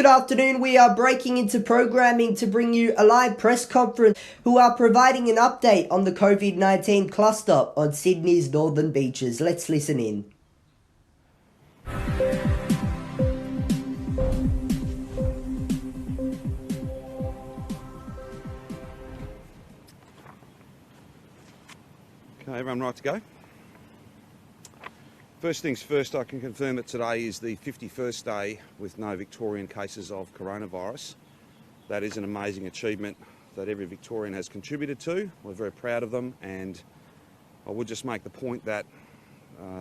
Good afternoon. We are breaking into programming to bring you a live press conference who are providing an update on the COVID-19 cluster on Sydney's northern beaches. Let's listen in. Okay, everyone right to go? First things first, I can confirm that today is the 51st day with no Victorian cases of coronavirus. That is an amazing achievement that every Victorian has contributed to. We're very proud of them, and I would just make the point that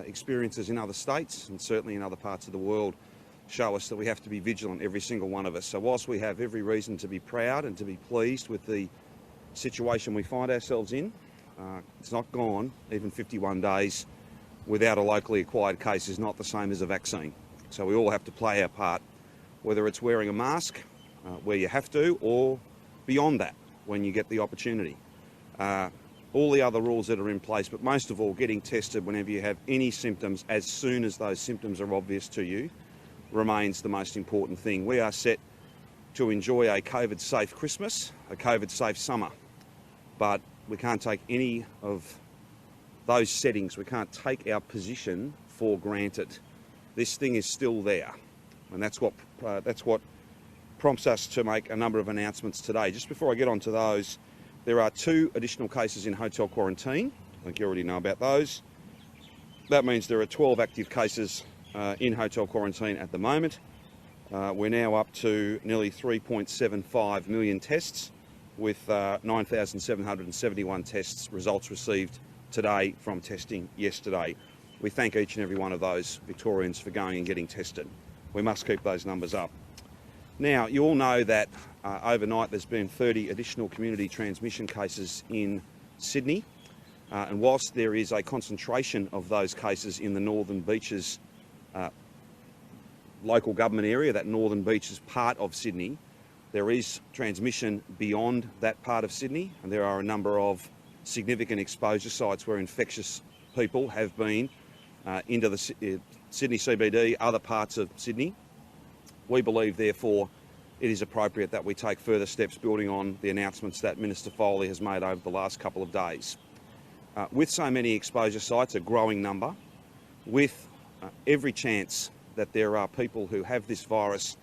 experiences in other states and certainly in other parts of the world show us that we have to be vigilant, every single one of us. So whilst we have every reason to be proud and to be pleased with the situation we find ourselves in, it's not gone. Even 51 days without a locally acquired case is not the same as a vaccine. So we all have to play our part, whether it's wearing a mask where you have to, or beyond that when you get the opportunity. All the other rules that are in place, but most of all getting tested whenever you have any symptoms as soon as those symptoms are obvious to you remains the most important thing. We are set to enjoy a COVID-safe Christmas, a COVID-safe summer, but we can't take any of those settings, we can't take our position for granted. This thing is still there, and that's what prompts us to make a number of announcements today. Just before I get onto those, there are 2 additional cases in hotel quarantine. I think you already know about those. That means there are 12 active cases in hotel quarantine at the moment. We're now up to nearly 3.75 million tests, with 9,771 tests results received today from testing yesterday. We thank each and every one of those Victorians for going and getting tested. We must keep those numbers up. Now, you all know that overnight there's been 30 additional community transmission cases in Sydney, and whilst there is a concentration of those cases in the Northern Beaches local government area, that Northern Beaches part of Sydney, there is transmission beyond that part of Sydney, and there are a number of significant exposure sites where infectious people have been into the Sydney CBD, other parts of Sydney. We believe, therefore, it is appropriate that we take further steps building on the announcements that Minister Foley has made over the last couple of days. With so many exposure sites, a growing number, with every chance that there are people who have this virus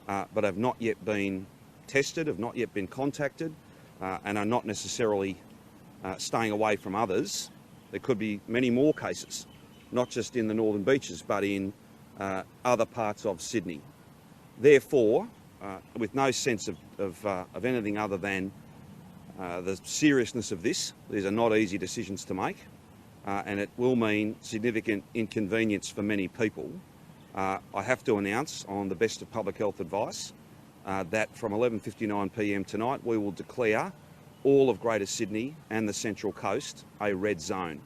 but have not yet been tested, have not yet been contacted, and are not necessarily staying away from others, there could be many more cases, not just in the Northern Beaches, but in other parts of Sydney. Therefore, with no sense of anything other than the seriousness of this, these are not easy decisions to make, and it will mean significant inconvenience for many people. I have to announce, on the best of public health advice, that from 11:59 p.m. tonight we will declare all of Greater Sydney and the Central Coast a red zone.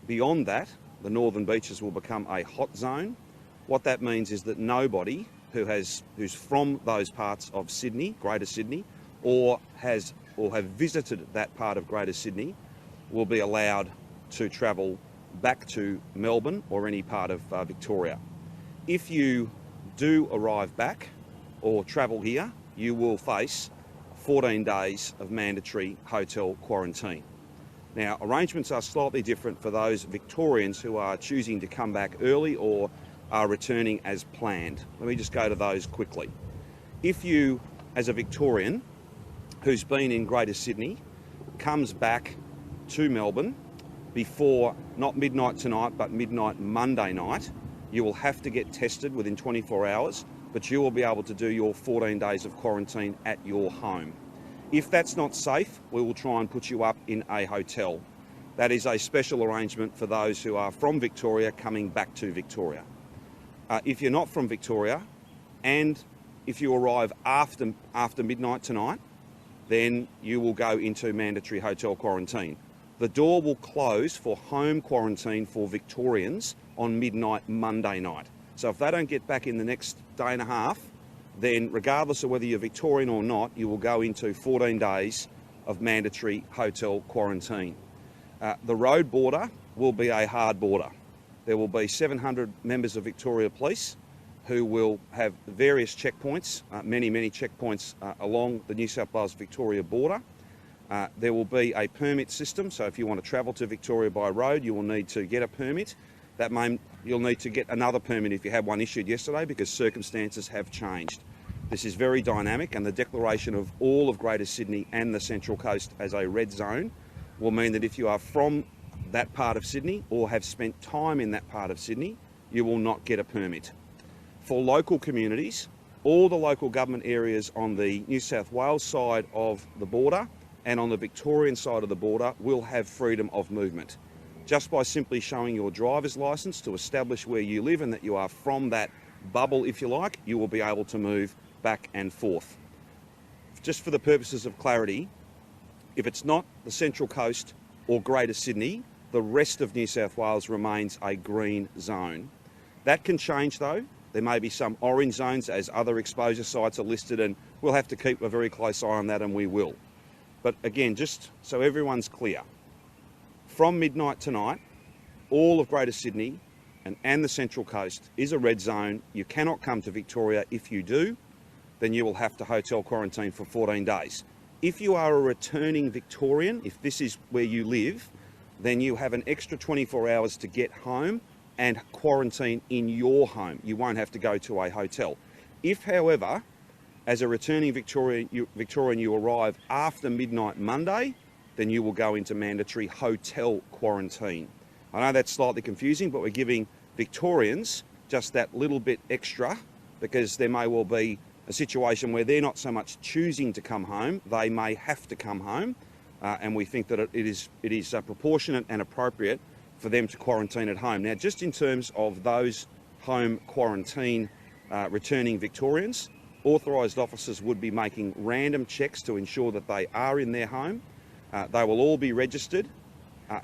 Beyond that, the Northern Beaches will become a hot zone. What that means is that nobody who's from those parts of Sydney, Greater Sydney, or have visited that part of Greater Sydney will be allowed to travel back to Melbourne or any part of Victoria. If you do arrive back or travel here, you will face 14 days of mandatory hotel quarantine. Now, arrangements are slightly different for those Victorians who are choosing to come back early or are returning as planned. Let me just go to those quickly. If you, as a Victorian who's been in Greater Sydney, comes back to Melbourne before, not midnight tonight, but midnight Monday night, you will have to get tested within 24 hours, but you will be able to do your 14 days of quarantine at your home. If that's not safe, we will try and put you up in a hotel. That is a special arrangement for those who are from Victoria coming back to Victoria. If you're not from Victoria, and if you arrive after midnight tonight, then you will go into mandatory hotel quarantine. The door will close for home quarantine for Victorians on midnight Monday night. So if they don't get back in the next day and a half, then regardless of whether you're Victorian or not, you will go into 14 days of mandatory hotel quarantine. The road border will be a hard border. There will be 700 members of Victoria Police who will have various checkpoints, many checkpoints along the New South Wales-Victoria border. There will be a permit system, so if you want to travel to Victoria by road, you will need to get a permit. You'll need to get another permit if you had one issued yesterday, because circumstances have changed. This is very dynamic, and the declaration of all of Greater Sydney and the Central Coast as a red zone will mean that if you are from that part of Sydney or have spent time in that part of Sydney, you will not get a permit. For local communities, all the local government areas on the New South Wales side of the border and on the Victorian side of the border will have freedom of movement. Just by simply showing your driver's licence to establish where you live and that you are from that bubble, if you like, you will be able to move back and forth. Just for the purposes of clarity, if it's not the Central Coast or Greater Sydney, the rest of New South Wales remains a green zone. That can change though. There may be some orange zones as other exposure sites are listed, and we'll have to keep a very close eye on that, and we will. But again, just so everyone's clear, from midnight tonight, all of Greater Sydney and the Central Coast is a red zone. You cannot come to Victoria. If you do, then you will have to hotel quarantine for 14 days. If you are a returning Victorian, if this is where you live, then you have an extra 24 hours to get home and quarantine in your home. You won't have to go to a hotel. If, however, as a returning Victorian, you arrive after midnight Monday, then you will go into mandatory hotel quarantine. I know that's slightly confusing, but we're giving Victorians just that little bit extra, because there may well be a situation where they're not so much choosing to come home, they may have to come home, and we think that it is proportionate and appropriate for them to quarantine at home. Now, just in terms of those home quarantine returning Victorians, authorised officers would be making random checks to ensure that they are in their home. They will all be registered,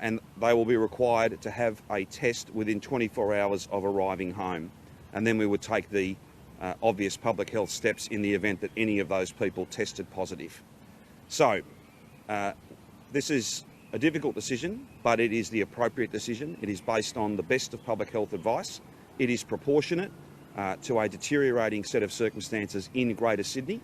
and they will be required to have a test within 24 hours of arriving home. And then we would take the obvious public health steps in the event that any of those people tested positive. So this is a difficult decision, but it is the appropriate decision. It is based on the best of public health advice. It is proportionate to a deteriorating set of circumstances in Greater Sydney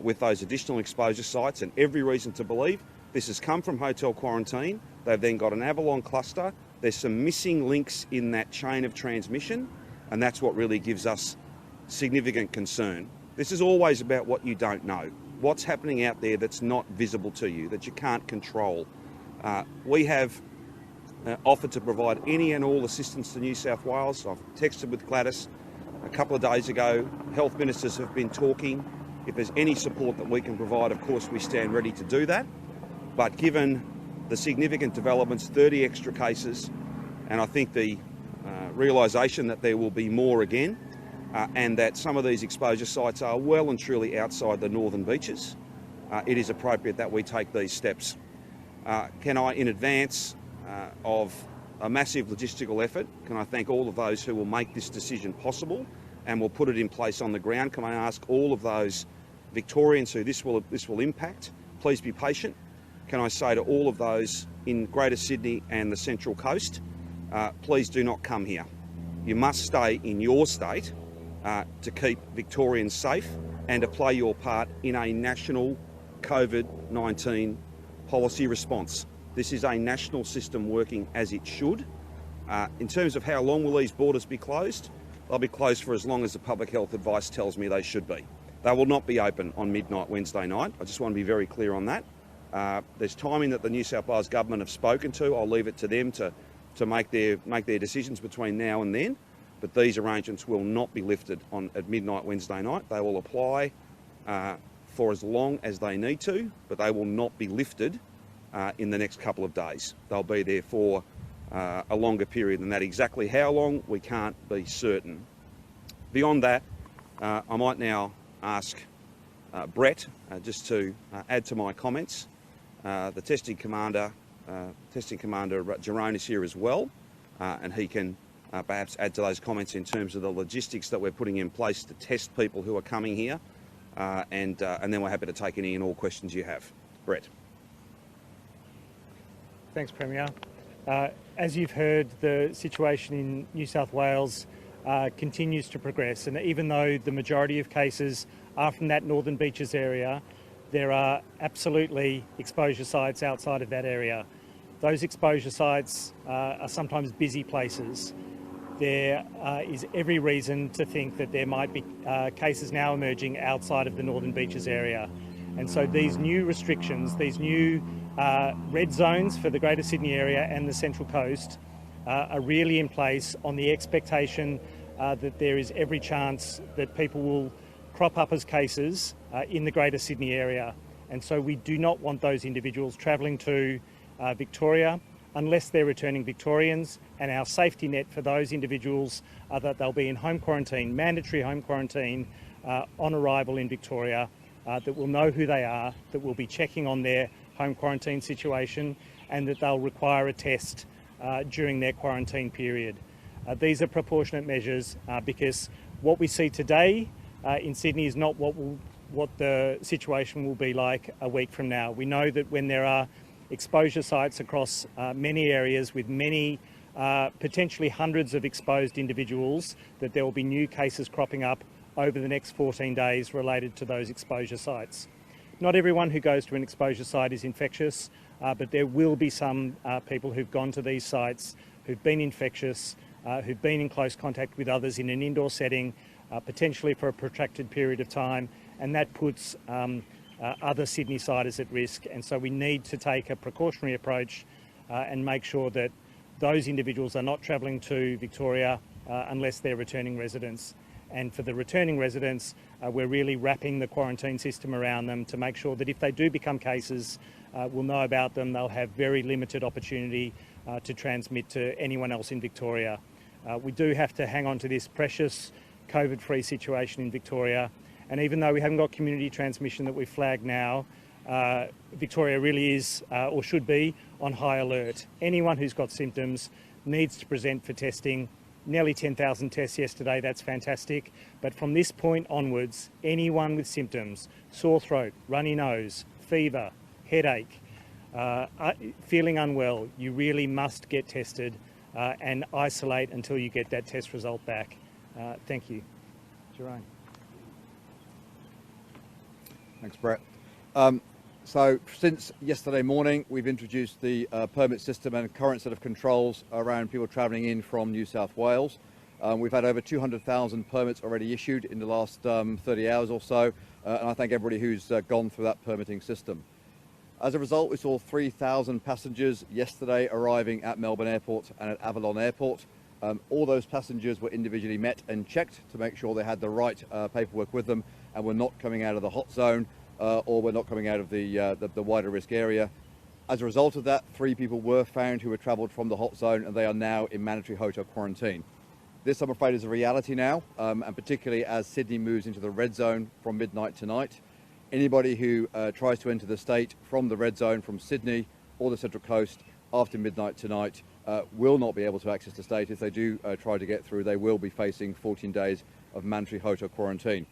with those additional exposure sites, and every reason to believe this has come from hotel quarantine. They've then got an Avalon cluster. There's some missing links in that chain of transmission, and that's what really gives us significant concern. This is always about what you don't know, what's happening out there that's not visible to you, that you can't control. We have offered to provide any and all assistance to New South Wales. I've texted with Gladys a couple of days ago. Health ministers have been talking. If there's any support that we can provide, of course, we stand ready to do that. But given the significant developments, 30 extra cases, and I think the realisation that there will be more again, and that some of these exposure sites are well and truly outside the northern beaches, it is appropriate that we take these steps. Can I, in advance of a massive logistical effort, can I thank all of those who will make this decision possible and will put it in place on the ground? Can I ask all of those Victorians who this will impact, please be patient. Can I say to all of those in Greater Sydney and the Central Coast, please do not come here. You must stay in your state to keep Victorians safe and to play your part in a national COVID-19 policy response. This is a national system working as it should. In terms of how long will these borders be closed, they'll be closed for as long as the public health advice tells me they should be. They will not be open on midnight Wednesday night. I just want to be very clear on that. There's timing that the New South Wales government have spoken to. I'll leave it to them to make their decisions between now and then. But these arrangements will not be lifted at midnight Wednesday night. They will apply for as long as they need to, but they will not be lifted in the next couple of days. They'll be there for a longer period than that. Exactly how long, we can't be certain. Beyond that, I might now ask Brett just to add to my comments. The testing commander, Jerome, is here as well, and he can perhaps add to those comments in terms of the logistics that we're putting in place to test people who are coming here, and then we're happy to take any and all questions you have. Brett. Thanks, Premier. As you've heard, the situation in New South Wales continues to progress. And even though the majority of cases are from that Northern Beaches area, there are absolutely exposure sites outside of that area. Those exposure sites are sometimes busy places. There is every reason to think that there might be cases now emerging outside of the Northern Beaches area. And so these new restrictions, these new red zones for the Greater Sydney area and the Central Coast are really in place on the expectation that there is every chance that people will crop up as cases in the Greater Sydney area. And so we do not want those individuals travelling to Victoria unless they're returning Victorians, and our safety net for those individuals are that they'll be in home quarantine, mandatory home quarantine on arrival in Victoria, that will know who they are, that will be checking on their home quarantine situation, and that they'll require a test during their quarantine period. These are proportionate measures because what we see today in Sydney is not what the situation will be like a week from now. We know that when there are exposure sites across many areas with many, potentially hundreds of exposed individuals, that there will be new cases cropping up over the next 14 days related to those exposure sites. Not everyone who goes to an exposure site is infectious, but there will be some people who've gone to these sites who've been infectious, who've been in close contact with others in an indoor setting, potentially for a protracted period of time, and that puts other Sydney-siders at risk. And so we need to take a precautionary approach and make sure that those individuals are not travelling to Victoria unless they're returning residents. And for the returning residents, we're really wrapping the quarantine system around them to make sure that if they do become cases, we'll know about them. They'll have very limited opportunity to transmit to anyone else in Victoria. We do have to hang on to this precious COVID-free situation in Victoria. And even though we haven't got community transmission that we've flagged now, Victoria really is, or should be, on high alert. Anyone who's got symptoms needs to present for testing. Nearly 10,000 tests yesterday, that's fantastic. But from this point onwards, anyone with symptoms, sore throat, runny nose, fever, headache, feeling unwell, you really must get tested and isolate until you get that test result back. Thank you. Jerome. Thanks, Brett. So since yesterday morning, we've introduced the permit system and current set of controls around people travelling in from New South Wales. We've had over 200,000 permits already issued in the last 30 hours or so, and I thank everybody who's gone through that permitting system. As a result, we saw 3,000 passengers yesterday arriving at Melbourne Airport and at Avalon Airport. All those passengers were individually met and checked to make sure they had the right paperwork with them and were not coming out of the hot zone or were not coming out of the wider risk area. As a result of that, 3 people were found who had travelled from the hot zone, and they are now in mandatory hotel quarantine. This, I'm afraid, is a reality now, and particularly as Sydney moves into the red zone from midnight tonight. Anybody who tries to enter the state from the red zone from Sydney or the Central Coast after midnight tonight will not be able to access the state. If they do try to get through, they will be facing 14 days of mandatory hotel quarantine.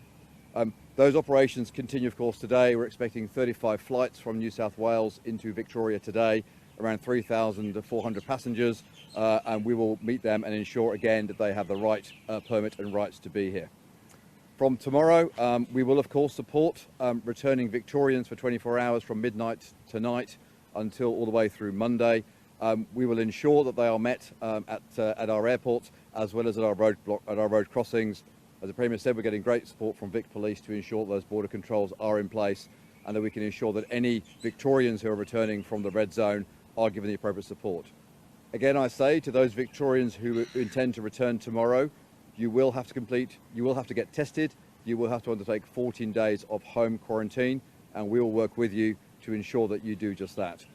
Those operations continue, of course, today. We're expecting 35 flights from New South Wales into Victoria today, around 3,400 passengers, and we will meet them and ensure again that they have the right permit and rights to be here. From tomorrow, we will, of course, support returning Victorians for 24 hours from midnight tonight until all the way through Monday. We will ensure that they are met at our airports as well as at our road crossings. As the Premier said, we're getting great support from Vic Police to ensure those border controls are in place and that we can ensure that any Victorians who are returning from the red zone are given the appropriate support. Again, I say to those Victorians who intend to return tomorrow, you will have to get tested, you will have to undertake 14 days of home quarantine, and we will work with you to ensure that you do just that.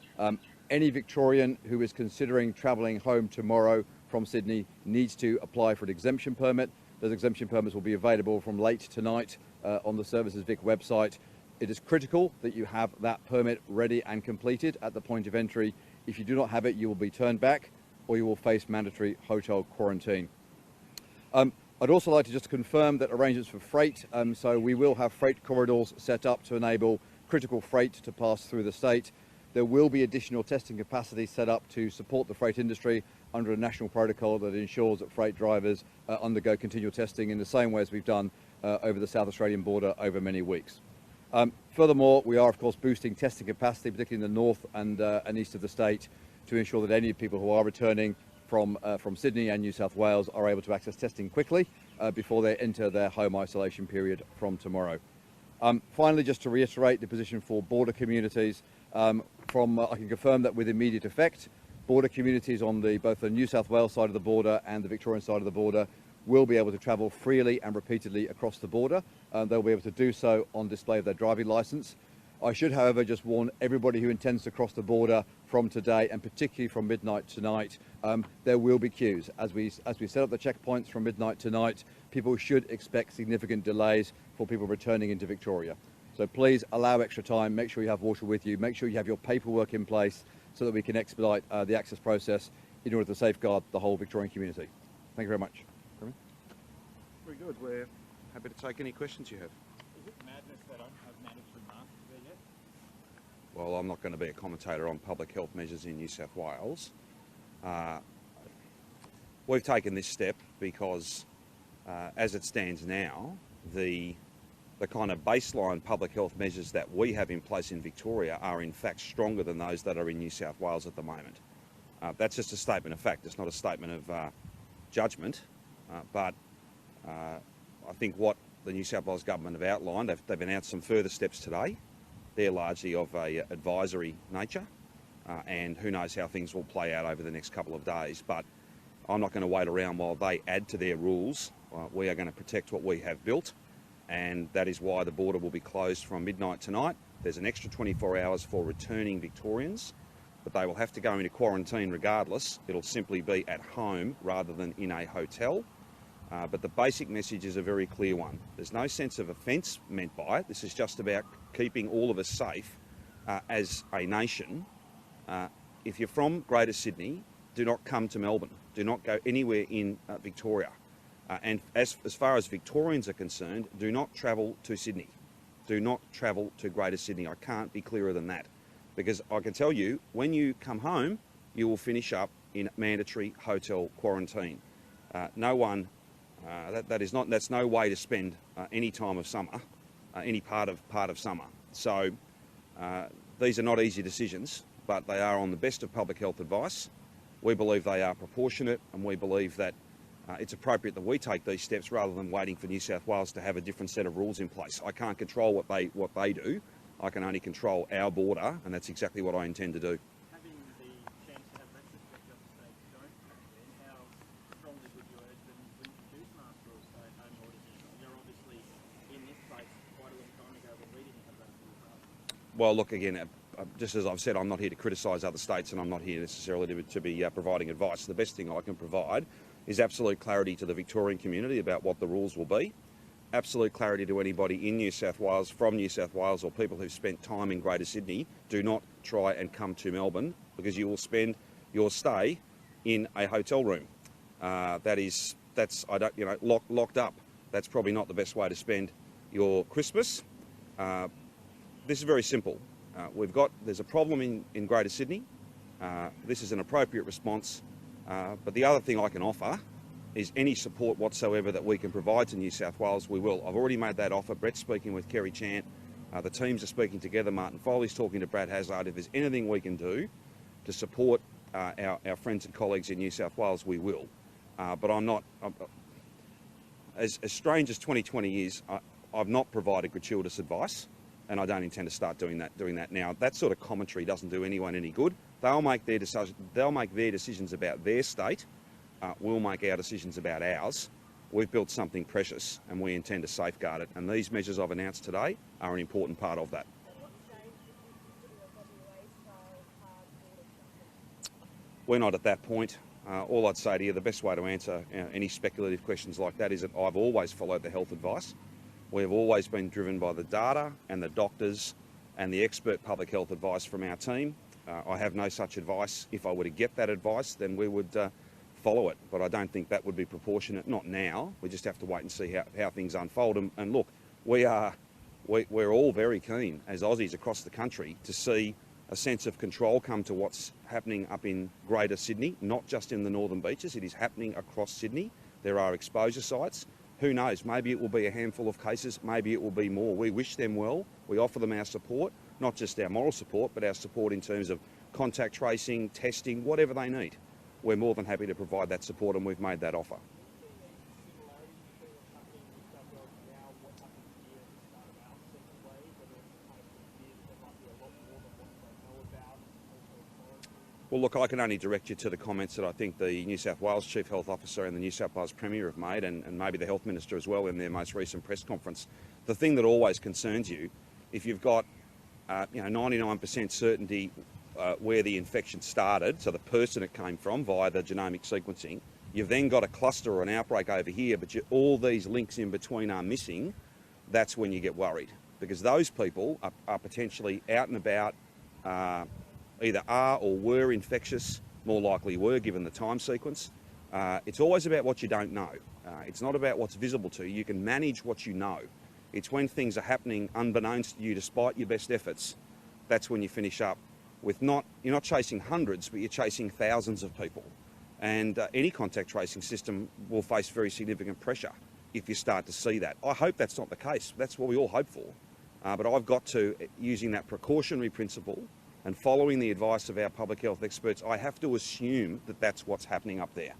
Any Victorian who is considering travelling home tomorrow from Sydney needs to apply for an exemption permit. Those exemption permits will be available from late tonight on the Services Vic website. It is critical that you have that permit ready and completed at the point of entry. If you do not have it, you will be turned back or you will face mandatory hotel quarantine. I'd also like to just confirm that arrangements for freight, so we will have freight corridors set up to enable critical freight to pass through the state. There will be additional testing capacity set up to support the freight industry under a national protocol that ensures that freight drivers undergo continual testing in the same way as we've done over the South Australian border over many weeks. Furthermore, we are of course boosting testing capacity, particularly in the north and east of the state, to ensure that any people who are returning from Sydney and New South Wales are able to access testing quickly before they enter their home isolation period from tomorrow. Finally, just to reiterate the position for border communities, I can confirm that with immediate effect, border communities on both the New South Wales side of the border and the Victorian side of the border will be able to travel freely and repeatedly across the border. They'll be able to do so on display of their driving licence. I should, however, just warn everybody who intends to cross the border from today, and particularly from midnight tonight, there will be queues. As we set up the checkpoints from midnight tonight, people should expect significant delays for people returning into Victoria. So please allow extra time, make sure you have water with you, make sure you have your paperwork in place so that we can expedite the access process in order to safeguard the whole Victorian community. Thank you very much. Very good. We're happy to take any questions you have. Is it madness that I have mandatory masks there yet? Well, I'm not going to be a commentator on public health measures in New South Wales. We've taken this step because, as it stands now, the kind of baseline public health measures that we have in place in Victoria are in fact stronger than those that are in New South Wales at the moment. That's just a statement of fact. It's not a statement of judgment, but I think what the New South Wales government have outlined, they've announced some further steps today. They're largely of a advisory nature, and who knows how things will play out over the next couple of days. But I'm not going to wait around while they add to their rules. We are going to protect what we have built, and that is why the border will be closed from midnight tonight. There's an extra 24 hours for returning Victorians, but they will have to go into quarantine regardless. It'll simply be at home rather than in a hotel. But the basic message is a very clear one. There's no sense of offence meant by it. This is just about keeping all of us safe as a nation. If you're from Greater Sydney, do not come to Melbourne. Do not go anywhere in Victoria. And as far as Victorians are concerned, do not travel to Sydney. Do not travel to Greater Sydney. I can't be clearer than that. Because I can tell you, when you come home, you will finish up in mandatory hotel quarantine. That's no way to spend any time of summer, any part of summer. So these are not easy decisions, but they are on the best of public health advice. We believe they are proportionate, and we believe that it's appropriate that we take these steps rather than waiting for New South Wales to have a different set of rules in place. I can't control what they do. I can only control our border, and that's exactly what I intend to do. Having the chance to have breakfast with the other states don't have then, how strongly would you urge them to introduce mask rules, stay-at-home orders? They're obviously in this place quite a long time ago when we didn't have those rules. Well, look, again, just as I've said, I'm not here to criticise other states, and I'm not here necessarily to be providing advice. The best thing I can provide is absolute clarity to the Victorian community about what the rules will be, absolute clarity to anybody in New South Wales, from New South Wales, or people who've spent time in Greater Sydney. Do not try and come to Melbourne, because you will spend your stay in a hotel room. Locked up. That's probably not the best way to spend your Christmas. This is very simple. There's a problem in Greater Sydney. This is an appropriate response. But the other thing I can offer is any support whatsoever that we can provide to New South Wales, we will. I've already made that offer. Brett's speaking with Kerry Chant. The teams are speaking together. Martin Foley's talking to Brad Hazard. If there's anything we can do to support our friends and colleagues in New South Wales, we will. But as strange as 2020 is, I've not provided gratuitous advice, and I don't intend to start doing that now. That sort of commentary doesn't do anyone any good. They'll make their decisions about their state. We'll make our decisions about ours. We've built something precious, and we intend to safeguard it. And these measures I've announced today are an important part of that. We're not at that point. All I'd say to you, the best way to answer any speculative questions like that is that I've always followed the health advice. We've always been driven by the data and the doctors and the expert public health advice from our team. I have no such advice. If I were to get that advice, then we would follow it. But I don't think that would be proportionate. Not now. We just have to wait and see how things unfold. And look, we're all very keen as Aussies across the country to see a sense of control come to what's happening up in Greater Sydney, not just in the Northern Beaches. It is happening across Sydney. There are exposure sites. Who knows? Maybe it will be a handful of cases. Maybe it will be more. We wish them well. We offer them our support, not just our moral support, but our support in terms of contact tracing, testing, whatever they need. We're more than happy to provide that support, and we've made that offer. Well, look, I can only direct you to the comments that I think the New South Wales Chief Health Officer and the New South Wales Premier have made, and maybe the Health Minister as well in their most recent press conference. The thing that always concerns you, if you've got 99% certainty where the infection started, so the person it came from via the genomic sequencing, you've then got a cluster or an outbreak over here, but all these links in between are missing, that's when you get worried. Because those people are potentially out and about, either are or were infectious, more likely were given the time sequence. It's always about what you don't know. It's not about what's visible to you. You can manage what you know. It's when things are happening unbeknownst to you despite your best efforts, that's when you finish up with you're not chasing hundreds, but you're chasing thousands of people. And any contact tracing system will face very significant pressure if you start to see that. I hope that's not the case. That's what we all hope for. But I've got to, using that precautionary principle, and following the advice of our public health experts, I have to assume that that's what's happening up there.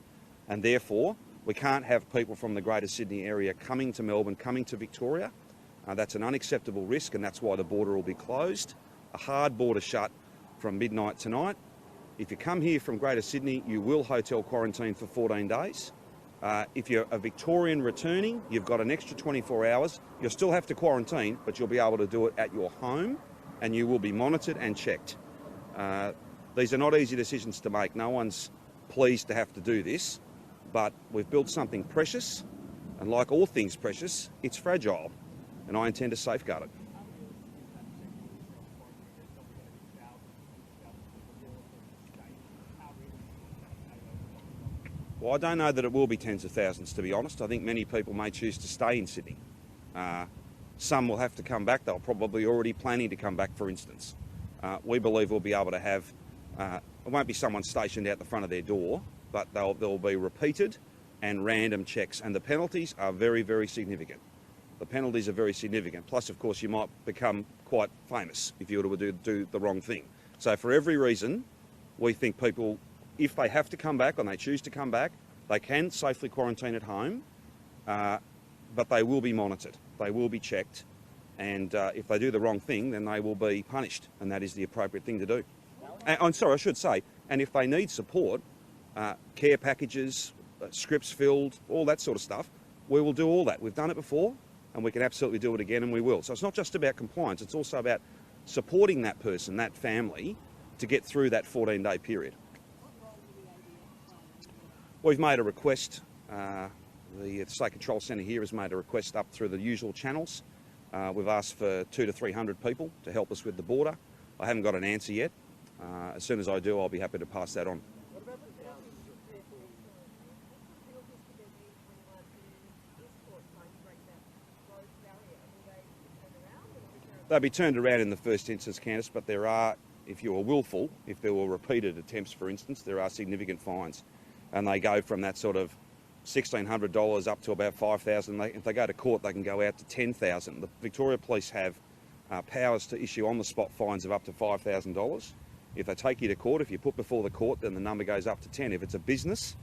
And therefore, we can't have people from the Greater Sydney area coming to Melbourne, coming to Victoria. That's an unacceptable risk, and that's why the border will be closed. A hard border shut from midnight tonight. If you come here from Greater Sydney, you will hotel quarantine for 14 days. If you're a Victorian returning, you've got an extra 24 hours. You'll still have to quarantine, but you'll be able to do it at your home, and you will be monitored and checked. These are not easy decisions to make. No one's pleased to have to do this, but we've built something precious, and like all things precious, it's fragile, and I intend to safeguard it. Well, I don't know that it will be tens of thousands, to be honest. I think many people may choose to stay in Sydney. Some will have to come back. They're probably already planning to come back, for instance. We believe we'll be able to have, it won't be someone stationed out the front of their door, but they'll be repeated and random checks. And the penalties are very, very significant. The penalties are very significant. Plus, of course, you might become quite famous if you were to do the wrong thing. So for every reason, we think people, if they have to come back and they choose to come back, they can safely quarantine at home, but they will be monitored. They will be checked, and if they do the wrong thing, then they will be punished, and that is the appropriate thing to do. And, I'm sorry, I should say, and if they need support, care packages, scripts filled, all that sort of stuff, we will do all that. We've done it before, and we can absolutely do it again, and we will. So it's not just about compliance, it's also about supporting that person, that family, to get through that 14-day period. We've made a request, the State Control Centre here has made a request up through the usual channels. We've asked for 200 to 300 people to help us with the border. I haven't got an answer yet. As soon as I do, I'll be happy to pass that on. They'll be turned around in the first instance, Candice, but there are, if you are willful, if there were repeated attempts, for instance, there are significant fines. And they go from that sort of $1,600 up to about $5,000. If they go to court, they can go out to $10,000. The Victoria Police have powers to issue on-the-spot fines of up to $5,000. If they take you to court, if you put before the court, then the number goes up to 10. If it's a business,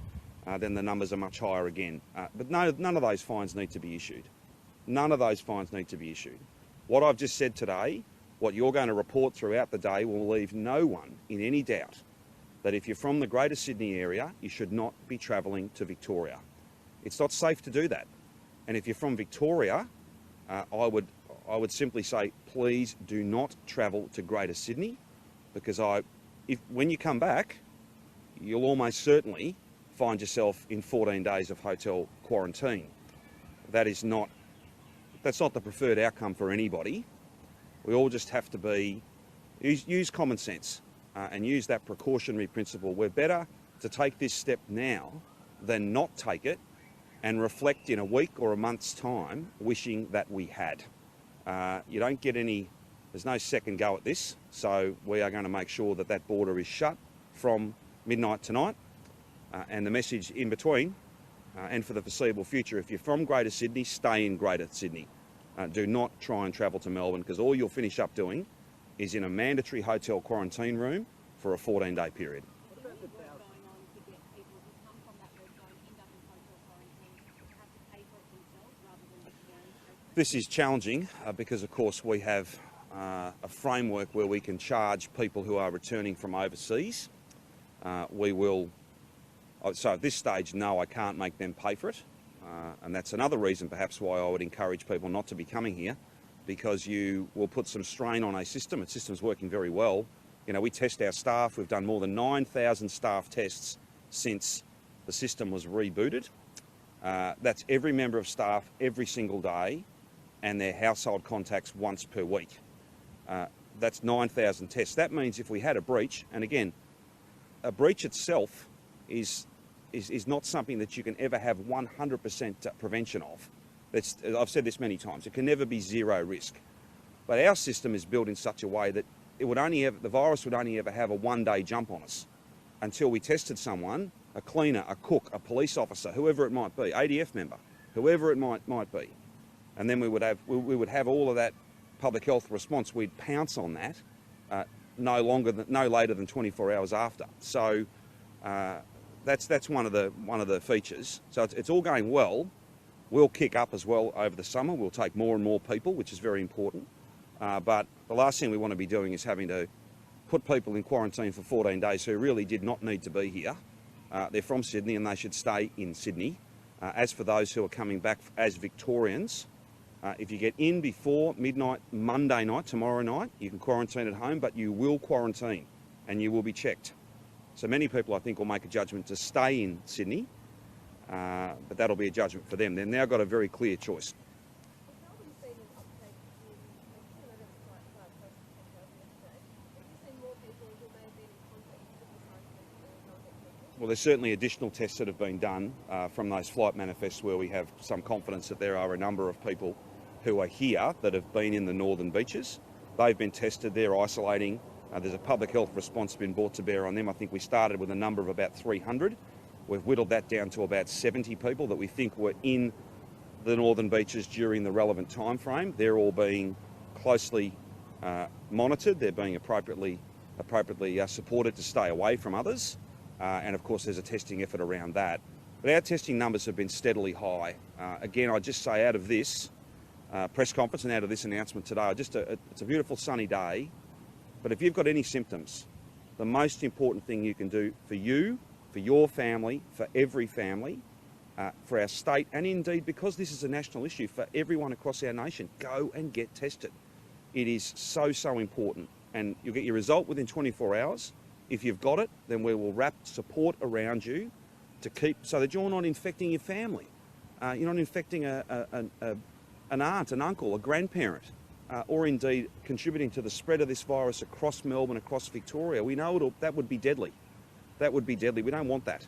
then the numbers are much higher again. But none of those fines need to be issued. None of those fines need to be issued. What I've just said today, what you're going to report throughout the day, will leave no one in any doubt that if you're from the Greater Sydney area, you should not be travelling to Victoria. It's not safe to do that. And if you're from Victoria, I would simply say, please do not travel to Greater Sydney, because when you come back, you'll almost certainly find yourself in 14 days of hotel quarantine. That's not the preferred outcome for anybody. We all just have to use common sense and use that precautionary principle. We're better to take this step now than not take it and reflect in a week or a month's time wishing that we had. You don't get any There's no second go at this, so we are going to make sure that that border is shut from midnight tonight. And the message in between, and for the foreseeable future, if you're from Greater Sydney, stay in Greater Sydney. Do not try and travel to Melbourne, because all you'll finish up doing is in a mandatory hotel quarantine room for a 14-day period. This is challenging because, of course, we have a framework where we can charge people who are returning from overseas. So at this stage, no, I can't make them pay for it. And that's another reason perhaps why I would encourage people not to be coming here, because you will put some strain on a system. A system's working very well. You know, we test our staff. We've done more than 9,000 staff tests since the system was rebooted. That's every member of staff every single day and their household contacts once per week. That's 9,000 tests. That means if we had a breach, and again, a breach itself is not something that you can ever have 100% prevention of. I've said this many times. It can never be zero risk. But our system is built in such a way that the virus would only ever have a one-day jump on us until we tested someone, a cleaner, a cook, a police officer, whoever it might be, ADF member, whoever it might be. And then we would have all of that public health response. We'd pounce on that no later than 24 hours after. So that's one of the features. So it's all going well. We'll kick up as well over the summer. We'll take more and more people, which is very important. But the last thing we want to be doing is having to put people in quarantine for 14 days who really did not need to be here. They're from Sydney and they should stay in Sydney. As for those who are coming back as Victorians, if you get in before midnight Monday night, tomorrow night, you can quarantine at home, but you will quarantine and you will be checked. So many people, I think, will make a judgment to stay in Sydney, but that'll be a judgment for them. They've now got a very clear choice. Well, there's certainly additional tests that have been done from those flight manifests where we have some confidence that there are a number of people who are here that have been in the northern beaches. They've been tested, they're isolating. There's a public health response been brought to bear on them. I think we started with a number of about 300. We've whittled that down to about 70 people that we think were in the northern beaches during the relevant time frame. They're all being closely monitored. They're being appropriately supported to stay away from others. And of course, there's a testing effort around that. But our testing numbers have been steadily high. Again, I'd just say out of this press conference and out of this announcement today, it's a beautiful sunny day. But if you've got any symptoms, the most important thing you can do for you, for your family, for every family, for our state, and indeed, because this is a national issue, for everyone across our nation, go and get tested. It is so important. And you'll get your result within 24 hours. If you've got it, then we will wrap support around you to keep, so that you're not infecting your family. You're not infecting an aunt, an uncle, a grandparent, or indeed contributing to the spread of this virus across Melbourne, across Victoria. We know that would be deadly. That would be deadly. We don't want that.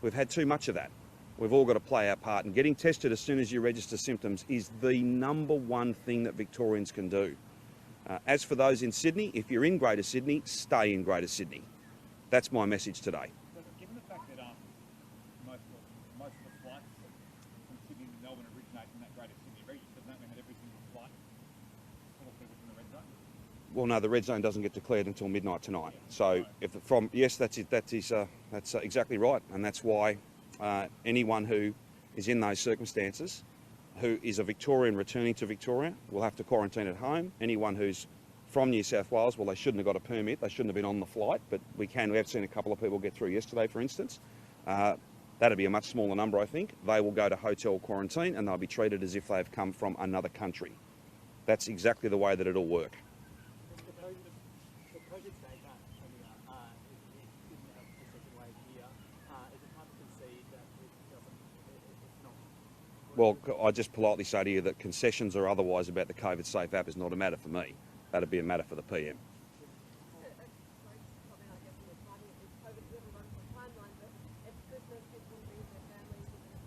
We've had too much of that. We've all got to play our part, and getting tested as soon as you register symptoms is the number one thing that Victorians can do. As for those in Sydney, if you're in Greater Sydney, stay in Greater Sydney. That's my message today. Given the fact that most of the flights from Sydney to Melbourne originate from that Greater Sydney region, doesn't that mean that every single flight is within the red zone? Well, no, the red zone doesn't get declared until midnight tonight. So, yes, that's it. That's exactly right, and that's why anyone who is in those circumstances, who is a Victorian returning to Victoria, will have to quarantine at home. Anyone who's from New South Wales, well, they shouldn't have got a permit. They shouldn't have been on the flight, but we have seen a couple of people get through yesterday, for instance. That'd be a much smaller number, I think. They will go to hotel quarantine and they'll be treated as if they've come from another country. That's exactly the way that it'll work. The COVID state coming up isn't a second wave here. Is it hard to concede that it's not? Well, I just politely say to you that concessions or otherwise about the COVID Safe app is not a matter for me. That'd be a matter for the PM.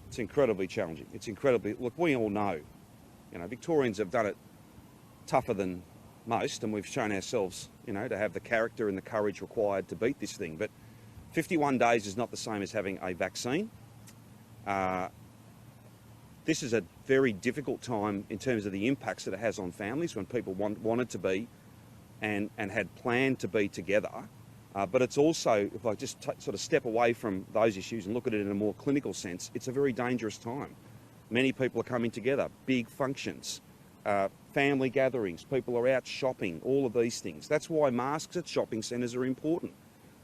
It's incredibly challenging. Look, we all know, Victorians have done it tougher than most, and we've shown ourselves, you know, to have the character and the courage required to beat this thing. But 51 days is not the same as having a vaccine. This is a very difficult time in terms of the impacts that it has on families when people wanted to be and had planned to be together. But it's also, if I just sort of step away from those issues and look at it in a more clinical sense, it's a very dangerous time. Many people are coming together, big functions, family gatherings, people are out shopping, all of these things. That's why masks at shopping centres are important.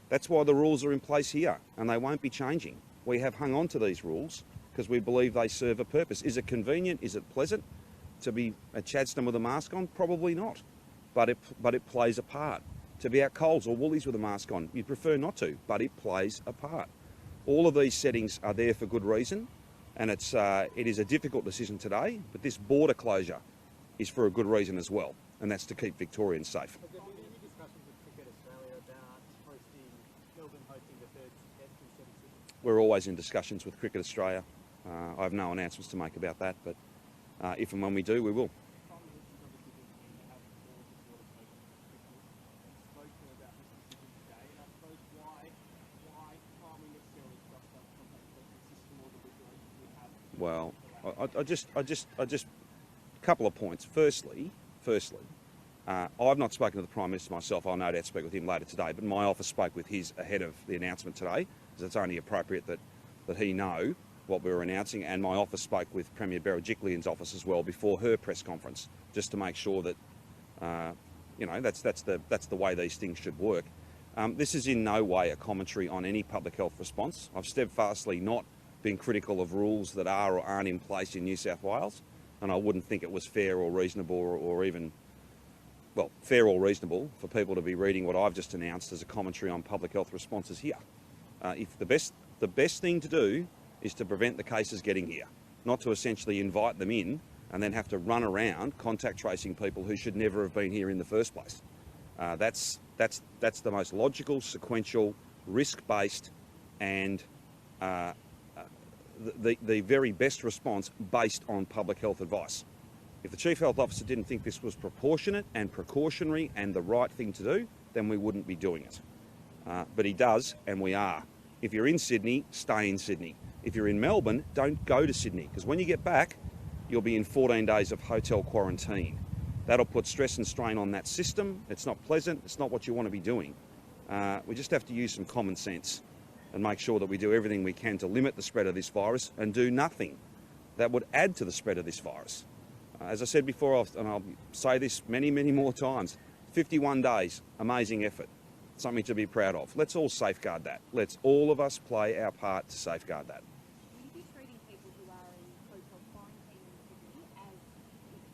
That's why the rules are in place here, and they won't be changing. We have hung on to these rules because we believe they serve a purpose. Is it convenient? Is it pleasant to be at Chadstone with a mask on? Probably not, but it plays a part. To be at Coles or Woolies with a mask on, you'd prefer not to, but it plays a part. All of these settings are there for good reason, and it is a difficult decision today, but this border closure is for a good reason as well, and that's to keep Victorians safe. Have there been any discussions with Cricket Australia about Melbourne hosting the third test instead of Sydney? We're always in discussions with Cricket Australia. I have no announcements to make about that, but if and when we do, we will. Well, I just a couple of points. Firstly, I've not spoken to the Prime Minister myself. I'll no doubt speak with him later today, but my office spoke with his ahead of the announcement today, because it's only appropriate that he know what we were announcing, and my office spoke with Premier Berejiklian's office as well before her press conference, just to make sure that you know, that's the way these things should work. This is in no way a commentary on any public health response. I've steadfastly not been critical of rules that are or aren't in place in New South Wales, and I wouldn't think it was fair or reasonable or even, well, fair or reasonable for people to be reading what I've just announced as a commentary on public health responses here. If the best thing to do is to prevent the cases getting here, not to essentially invite them in and then have to run around contact tracing people who should never have been here in the first place. That's the most logical, sequential, risk-based, and the very best response based on public health advice. If the Chief Health Officer didn't think this was proportionate and precautionary and the right thing to do, then we wouldn't be doing it. But he does, and we are. If you're in Sydney, stay in Sydney. If you're in Melbourne, don't go to Sydney, because when you get back, you'll be in 14 days of hotel quarantine. That'll put stress and strain on that system. It's not pleasant. It's not what you want to be doing. We just have to use some common sense and make sure that we do everything we can to limit the spread of this virus and do nothing that would add to the spread of this virus. As I said before, and I'll say this many, many more times, 51 days, amazing effort, something to be proud of. Let's all safeguard that. Let's all of us play our part to safeguard that. Will you be treating people who are in hotel quarantine in Sydney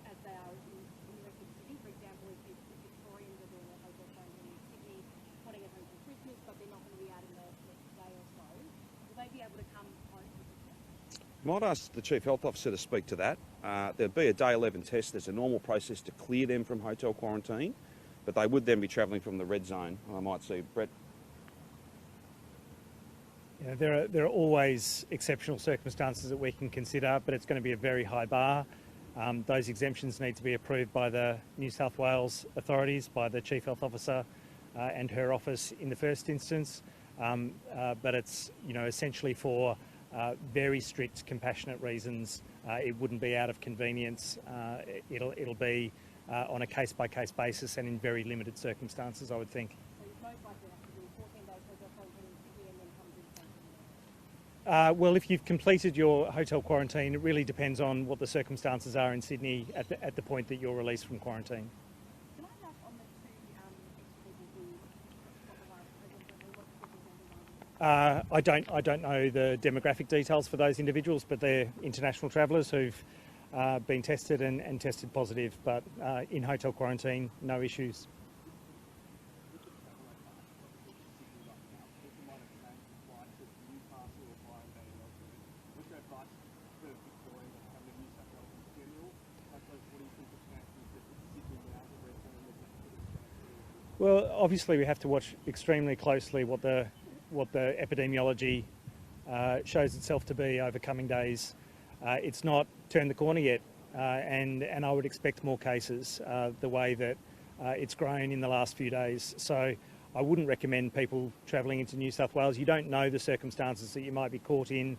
as they are in the rest of Sydney? For example, if Victorians are doing a hotel quarantine in Sydney, wanting it home for Christmas, but they're not going to be out in the next day or so, will they be able to come home? Might ask the Chief Health Officer to speak to that. There'll be a day 11 test. There's a normal process to clear them from hotel quarantine, but they would then be travelling from the red zone. I might see Brett. Yeah, there are always exceptional circumstances that we can consider, but it's going to be a very high bar. Those exemptions need to be approved by the New South Wales authorities, by the Chief Health Officer and her office in the first instance. But it's, you know, essentially for very strict, compassionate reasons. It wouldn't be out of convenience. It'll be on a case-by-case basis and in very limited circumstances, I would think. So you'd most likely have to do 14 days hotel quarantine in Sydney and then come to the quarantine. Well, if you've completed your hotel quarantine, it really depends on what the circumstances are in Sydney at the point that you're released from quarantine. Can I ask on the two extra people who got the virus, what's the difference? I don't know the demographic details for those individuals, but they're international travellers who've been tested and tested positive, but in hotel quarantine, no issues. Well, obviously we have to watch extremely closely what the epidemiology shows itself to be over coming days. It's not turned the corner yet, and I would expect more cases. The way that it's grown in the last few days. So I wouldn't recommend people travelling into New South Wales. You don't know the circumstances that you might be caught in,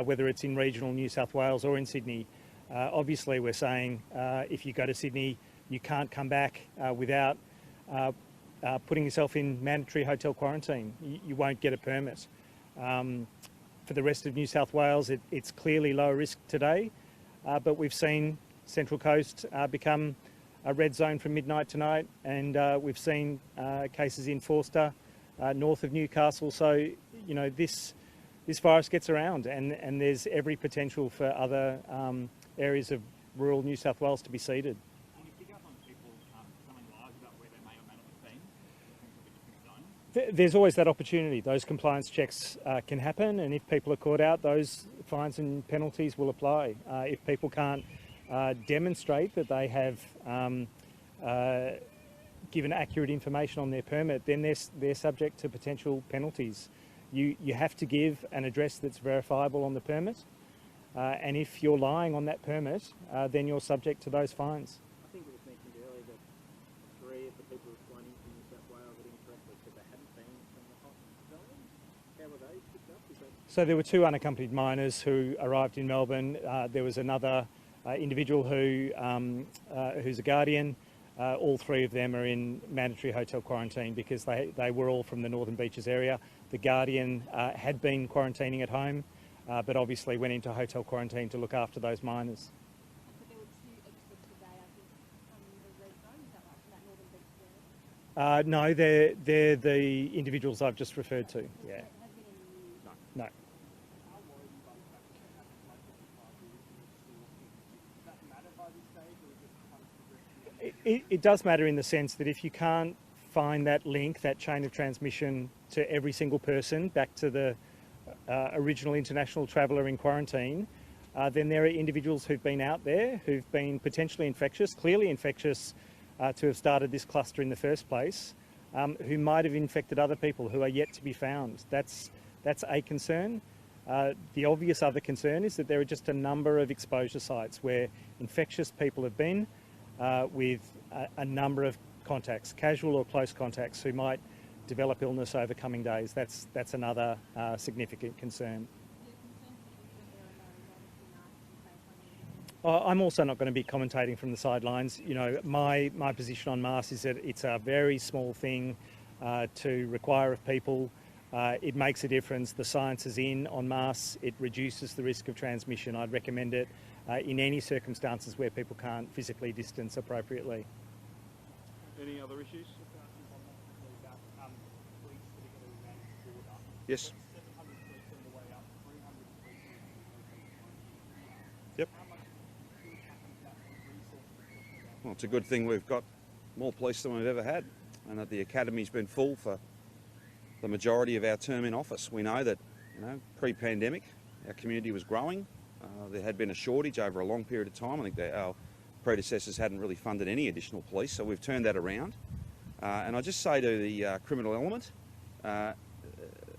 whether it's in regional New South Wales or in Sydney. Obviously, we're saying if you go to Sydney, you can't come back without putting yourself in mandatory hotel quarantine. You won't get a permit. For the rest of New South Wales, it's clearly low risk today, but we've seen Central Coast become a red zone from midnight tonight, and we've seen cases in Forster, north of Newcastle. So, you know, this virus gets around, and there's every potential for other areas of rural New South Wales to be seeded. Can you pick up on people telling lies about where they may or may not have been in terms of a different zone? There's always that opportunity. Those compliance checks can happen, and if people are caught out, those fines and penalties will apply. If people can't demonstrate that they have given accurate information on their permit, then they're subject to potential penalties. You have to give an address that's verifiable on the permit, and if you're lying on that permit, then you're subject to those fines. I think it was mentioned earlier that 3 of the people responding from New South Wales had incorrectly said they hadn't been from the hot zone. How were they picked up? So there were 2 unaccompanied minors who arrived in Melbourne. There was another individual who's a guardian. All 3 of them are in mandatory hotel quarantine because they were all from the Northern Beaches area. The guardian had been quarantining at home, but obviously went into hotel quarantine to look after those minors. So there were 2 extras today, I think, from the red zone. Is that right, from that Northern Beach area? No, they're the individuals I've just referred to. Yeah. Has been in the news. No. How worried are you by the fact that it hasn't like the society does that matter by this stage, or is it kind of progressing? It does matter in the sense that if you can't find that link, that chain of transmission to every single person back to the original international traveller in quarantine, then there are individuals who've been out there who've been potentially infectious, clearly infectious to have started this cluster in the first place, who might have infected other people who are yet to be found. That's a concern. The obvious other concern is that there are just a number of exposure sites where infectious people have been with a number of contacts, casual or close contacts, who might develop illness over coming days. That's another significant concern. I'm also not going to be commentating from the sidelines. You know, my position on masks is that it's a very small thing to require of people. It makes a difference. The science is in on masks. It reduces the risk of transmission. I'd recommend it in any circumstances where people can't physically distance appropriately. Any other issues? Yes. Yep. Well, it's a good thing we've got more police than we've ever had, and that the academy's been full for the majority of our term in office. We know that, you know, pre-pandemic, our community was growing. There had been a shortage over a long period of time. I think that our predecessors hadn't really funded any additional police, so we've turned that around. And I just say to the criminal element,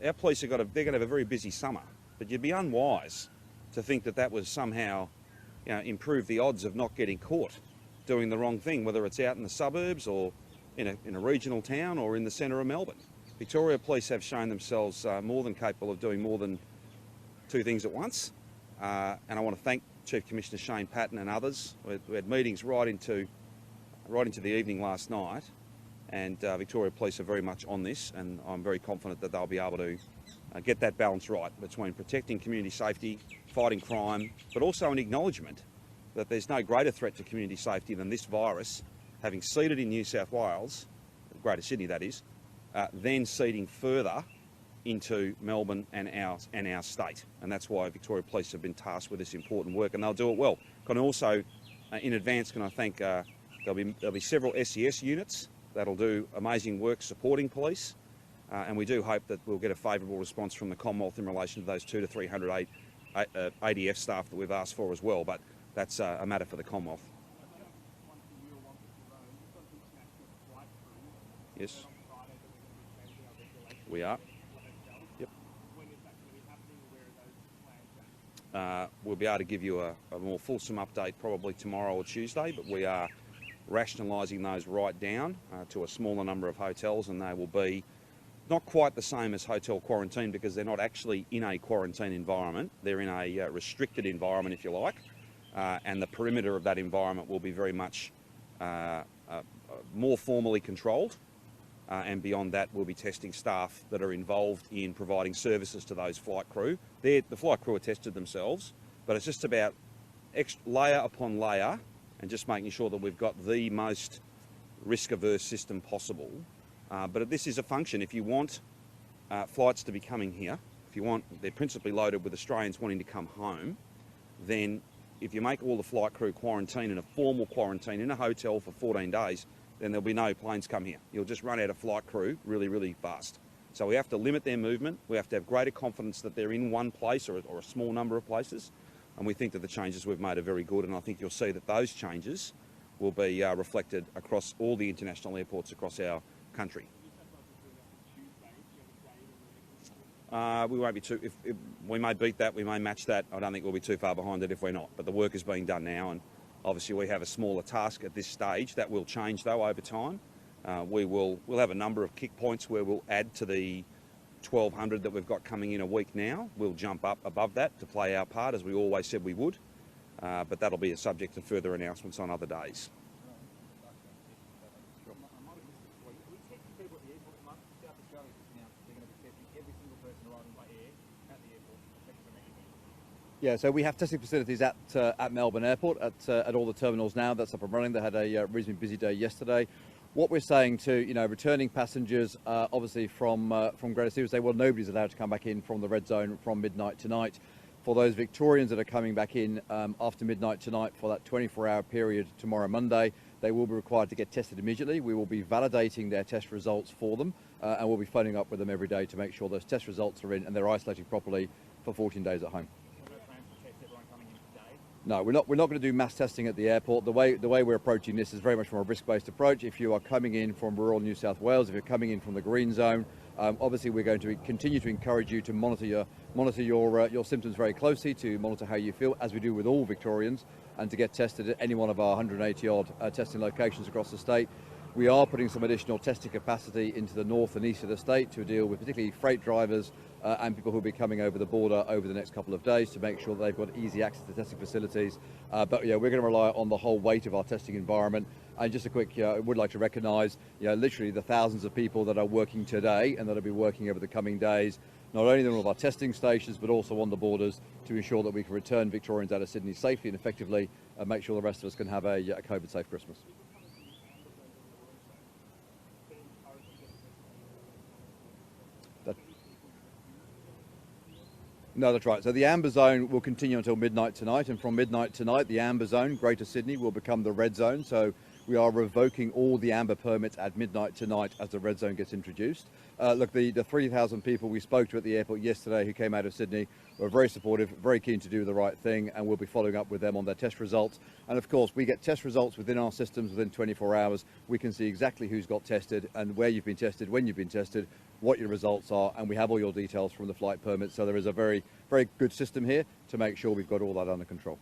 our police they're going to have a very busy summer, but you'd be unwise to think that that was somehow, you know, improve the odds of not getting caught doing the wrong thing, whether it's out in the suburbs or in a regional town or in the centre of Melbourne. Victoria Police have shown themselves more than capable of doing more than 2 things at once, and I want to thank Chief Commissioner Shane Patton and others. We had meetings right into the evening last night, and Victoria Police are very much on this, and I'm very confident that they'll be able to get that balance right between protecting community safety, fighting crime, but also an acknowledgement that there's no greater threat to community safety than this virus having seeded in New South Wales, Greater Sydney that is, then seeding further into Melbourne and our state. And that's why Victoria Police have been tasked with this important work, and they'll do it well. Can also, in advance, can I thank, there'll be several SES units that'll do amazing work supporting police, and we do hope that we'll get a favourable response from the Commonwealth in relation to those 200 to 300 ADF staff that we've asked for as well, but that's a matter for the Commonwealth. Yes, we are. Yep. We'll be able to give you a more fulsome update probably tomorrow or Tuesday, but we are rationalising those right down to a smaller number of hotels, and they will be not quite the same as hotel quarantine because they're not actually in a quarantine environment. They're in a restricted environment, if you like, and the perimeter of that environment will be very much more formally controlled. And beyond that, we'll be testing staff that are involved in providing services to those flight crew. The flight crew are tested themselves, but it's just about layer upon layer and just making sure that we've got the most risk-averse system possible. But this is a function. If you want flights to be coming here, they're principally loaded with Australians wanting to come home, then if you make all the flight crew quarantine in a formal quarantine in a hotel for 14 days, then there'll be no planes come here. You'll just run out of flight crew really, really fast. So we have to limit their movement. We have to have greater confidence that they're in one place or a small number of places. And we think that the changes we've made are very good. And I think you'll see that those changes will be reflected across all the international airports across our country. We won't be if we may beat that, we may match that. I don't think we'll be too far behind it if we're not. But the work is being done now, and obviously we have a smaller task at this stage. That will change though over time. We'll have a number of kick points where we'll add to the 1,200 that we've got coming in a week now. We'll jump up above that to play our part, as we always said we would. But that'll be a subject to further announcements on other days. Yeah, so we have testing facilities at Melbourne Airport, at all the terminals now. That's up and running. They had a reasonably busy day yesterday. What we're saying to returning passengers, obviously from Greater Sydney, say, well, nobody's allowed to come back in from the red zone from midnight tonight. For those Victorians that are coming back in after midnight tonight for that 24-hour period tomorrow, Monday, they will be required to get tested immediately. We will be validating their test results for them, and we'll be phoning up with them every day to make sure those test results are in and they're isolated properly for 14 days at home. No, we're not going to do mass testing at the airport. The way we're approaching this is very much from a risk-based approach. If you are coming in from rural New South Wales, if you're coming in from the green zone, obviously we're going to continue to encourage you to monitor your symptoms very closely, to monitor how you feel, as we do with all Victorians, and to get tested at any one of our 180 odd testing locations across the state. We are putting some additional testing capacity into the north and east of the state to deal with particularly freight drivers and people who will be coming over the border over the next couple of days to make sure that they've got easy access to testing facilities. But yeah, we're going to rely on the whole weight of our testing environment. And just a quick, I would like to recognise, literally the thousands of people that are working today and that will be working over the coming days, not only on all of our testing stations, but also on the borders to ensure that we can return Victorians out of Sydney safely and effectively and make sure the rest of us can have a COVID-safe Christmas. No, that's right. So the amber zone will continue until midnight tonight, and from midnight tonight, the amber zone, Greater Sydney, will become the red zone. So we are revoking all the amber permits at midnight tonight as the red zone gets introduced. Look, the 3,000 people we spoke to at the airport yesterday who came out of Sydney were very supportive, very keen to do the right thing, and we'll be following up with them on their test results. And of course, we get test results within our systems within 24 hours. We can see exactly who's got tested and where you've been tested, when you've been tested, what your results are, and we have all your details from the flight permit. So there is a very, very good system here to make sure we've got all that under control.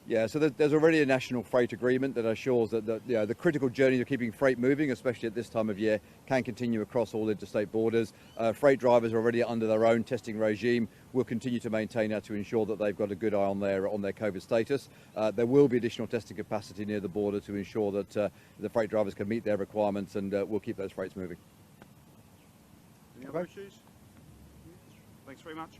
Yeah, so there's already a national freight agreement that assures that the critical journey of keeping freight moving, especially at this time of year, can continue across all interstate borders. Freight drivers are already under their own testing regime. We'll continue to maintain that to ensure that they've got a good eye on their COVID status. There will be additional testing capacity near the border to ensure that the freight drivers can meet their requirements, and we'll keep those freights moving. Any other issues? Thanks very much.